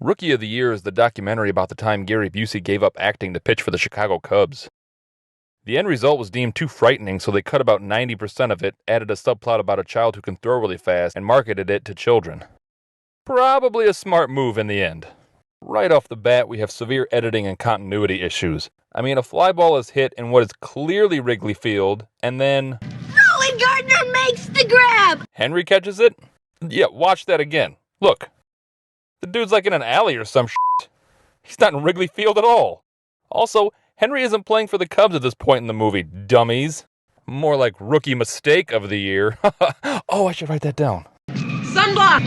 Rookie of the Year is the documentary about the time Gary Busey gave up acting to pitch for the Chicago Cubs. The end result was deemed too frightening, so they cut about 90% of it, added a subplot about a child who can throw really fast, and marketed it to children. Probably a smart move in the end. Right off the bat, we have severe editing and continuity issues. I mean, a fly ball is hit in what is clearly Wrigley Field, and then Rowengartner makes the grab! Henry catches it? Yeah, watch that again. Look. The dude's like in an alley or some shit. He's not in Wrigley Field at all. Also, Henry isn't playing for the Cubs at this point in the movie, dummies. More like rookie mistake of the year. Oh, I should write that down. Sunblock!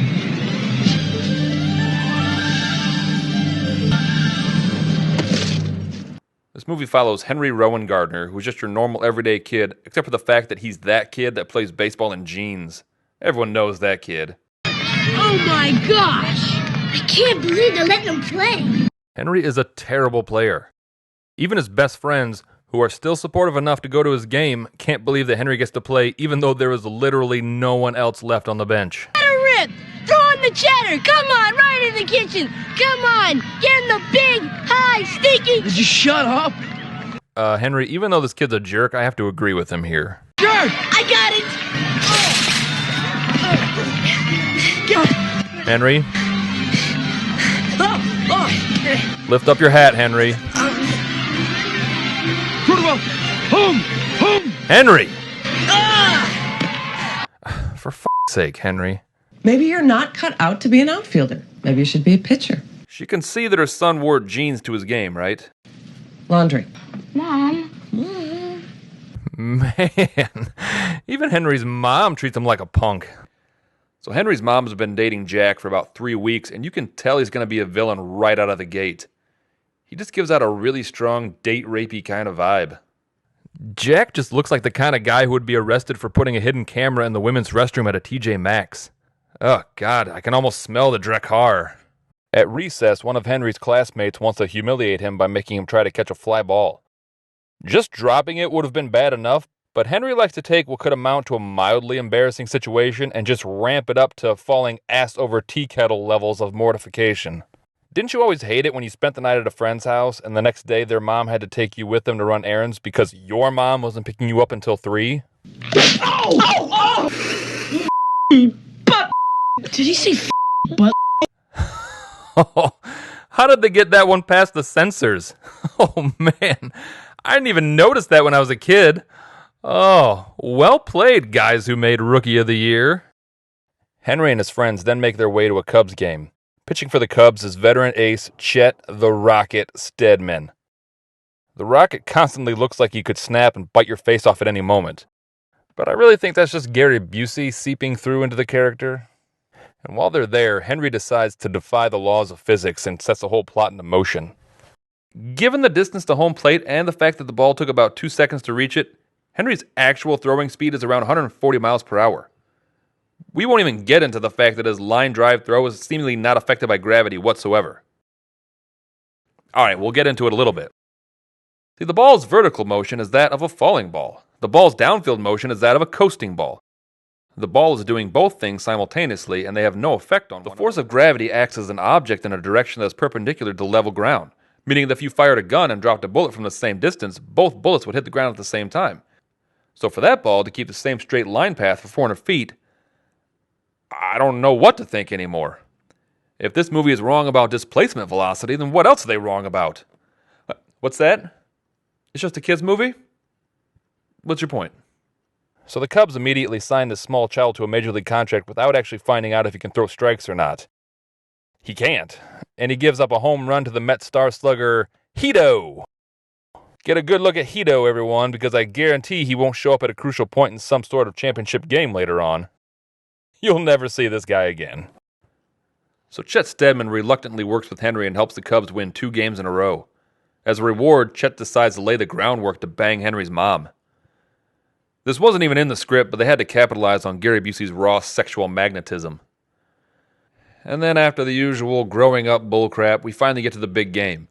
This movie follows Henry Rowengartner, who's just your normal everyday kid, except for the fact that he's that kid that plays baseball in jeans. Everyone knows that kid. Oh my gosh! I can't believe they're letting him play. Henry is a terrible player. Even his best friends, who are still supportive enough to go to his game, can't believe that Henry gets to play even though there is literally no one else left on the bench. Let her rip! Throw in the cheddar! Come on, right in the kitchen! Come on! Get in the big, high, stinky... Did you shut up? Henry, even though this kid's a jerk, I have to agree with him here. Jerk! I got it! Henry? Lift up your hat, Henry. Henry! For f***'s sake, Henry. Maybe you're not cut out to be an outfielder. Maybe you should be a pitcher. She can see that her son wore jeans to his game, right? Laundry. Mom. Man, even Henry's mom treats him like a punk. So Henry's mom's been dating Jack for about 3 weeks, and you can tell he's going to be a villain right out of the gate. He just gives out a really strong date-rapey kind of vibe. Jack just looks like the kind of guy who would be arrested for putting a hidden camera in the women's restroom at a TJ Maxx. Oh, God, I can almost smell the Drakkar. At recess, one of Henry's classmates wants to humiliate him by making him try to catch a fly ball. Just dropping it would have been bad enough, but Henry likes to take what could amount to a mildly embarrassing situation and just ramp it up to falling ass over tea kettle levels of mortification. Didn't you always hate it when you spent the night at a friend's house and the next day their mom had to take you with them to run errands because your mom wasn't picking you up until 3? Oh! Butt! Did he say butt? How did they get that one past the censors? Oh, man. I didn't even notice that when I was a kid. Oh, well played, guys who made Rookie of the Year. Henry and his friends then make their way to a Cubs game. Pitching for the Cubs is veteran ace Chet the Rocket Steadman. The Rocket constantly looks like he could snap and bite your face off at any moment. But I really think that's just Gary Busey seeping through into the character. And while they're there, Henry decides to defy the laws of physics and sets the whole plot into motion. Given the distance to home plate and the fact that the ball took about 2 seconds to reach it, Henry's actual throwing speed is around 140 miles per hour. We won't even get into the fact that his line drive throw is seemingly not affected by gravity whatsoever. Alright, we'll get into it a little bit. See, the ball's vertical motion is that of a falling ball. The ball's downfield motion is that of a coasting ball. The ball is doing both things simultaneously, and they have no effect on one another. The force of gravity acts as an object in a direction that is perpendicular to level ground, meaning that if you fired a gun and dropped a bullet from the same distance, both bullets would hit the ground at the same time. So for that ball to keep the same straight line path for 400 feet, I don't know what to think anymore. If this movie is wrong about displacement velocity, then what else are they wrong about? What's that? It's just a kid's movie? What's your point? So the Cubs immediately signed this small child to a major league contract without actually finding out if he can throw strikes or not. He can't, and he gives up a home run to the Met star slugger, Hito. Get a good look at Hito, everyone, because I guarantee he won't show up at a crucial point in some sort of championship game later on. You'll never see this guy again. So Chet Steadman reluctantly works with Henry and helps the Cubs win 2 games in a row. As a reward, Chet decides to lay the groundwork to bang Henry's mom. This wasn't even in the script, but they had to capitalize on Gary Busey's raw sexual magnetism. And then after the usual growing up bullcrap, we finally get to the big game.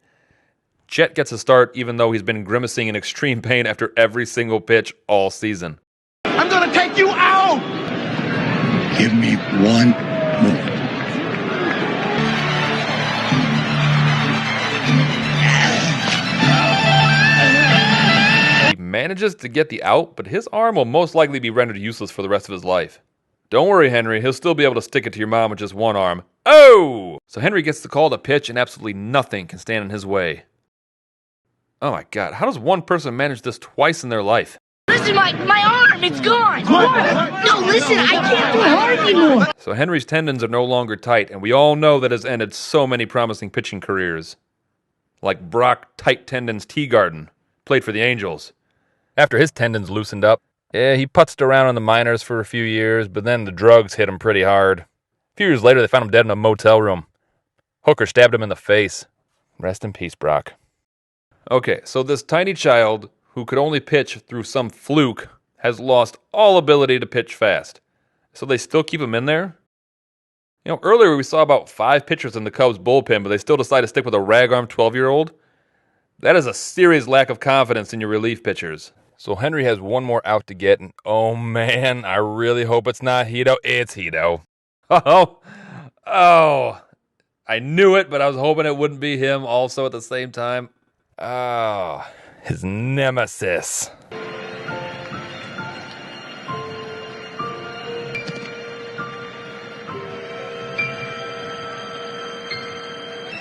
Chet gets a start even though he's been grimacing in extreme pain after every single pitch all season. I'm gonna take you out! Give me one more. manages to get the out, but his arm will most likely be rendered useless for the rest of his life. Don't worry, Henry. He'll still be able to stick it to your mom with just one arm. Oh! So Henry gets the call to pitch, and absolutely nothing can stand in his way. Oh my God, how does one person manage this twice in their life? Listen, my arm, it's gone. What? No, listen, I can't throw hard anymore. So Henry's tendons are no longer tight, and we all know that has ended so many promising pitching careers. Like Brock Tight Tendons Teagarden, played for the Angels. After his tendons loosened up, he putzed around in the minors for a few years, but then the drugs hit him pretty hard. A few years later, they found him dead in a motel room. Hooker stabbed him in the face. Rest in peace, Brock. Okay, so this tiny child who could only pitch through some fluke has lost all ability to pitch fast. So they still keep him in there? You know, earlier we saw about 5 pitchers in the Cubs bullpen, but they still decide to stick with a rag-armed 12-year-old? That is a serious lack of confidence in your relief pitchers. So Henry has one more out to get, and oh man, I really hope it's not Hito. It's Hito. Oh, I knew it, but I was hoping it wouldn't be him also at the same time. Oh, his nemesis.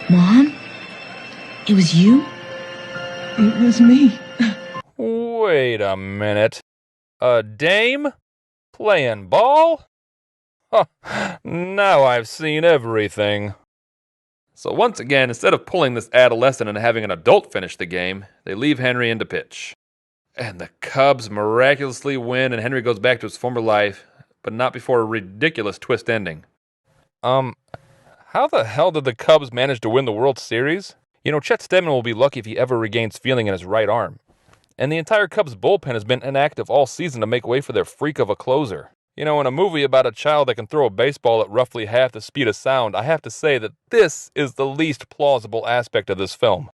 Mom? It was you? It was me. Wait a minute. A dame? Playing ball? Huh. Now I've seen everything. So once again, instead of pulling this adolescent and having an adult finish the game, they leave Henry in to pitch. And the Cubs miraculously win, and Henry goes back to his former life, but not before a ridiculous twist ending. How the hell did the Cubs manage to win the World Series? You know, Chet Steadman will be lucky if he ever regains feeling in his right arm. And the entire Cubs bullpen has been inactive all season to make way for their freak of a closer. You know, in a movie about a child that can throw a baseball at roughly half the speed of sound, I have to say that this is the least plausible aspect of this film.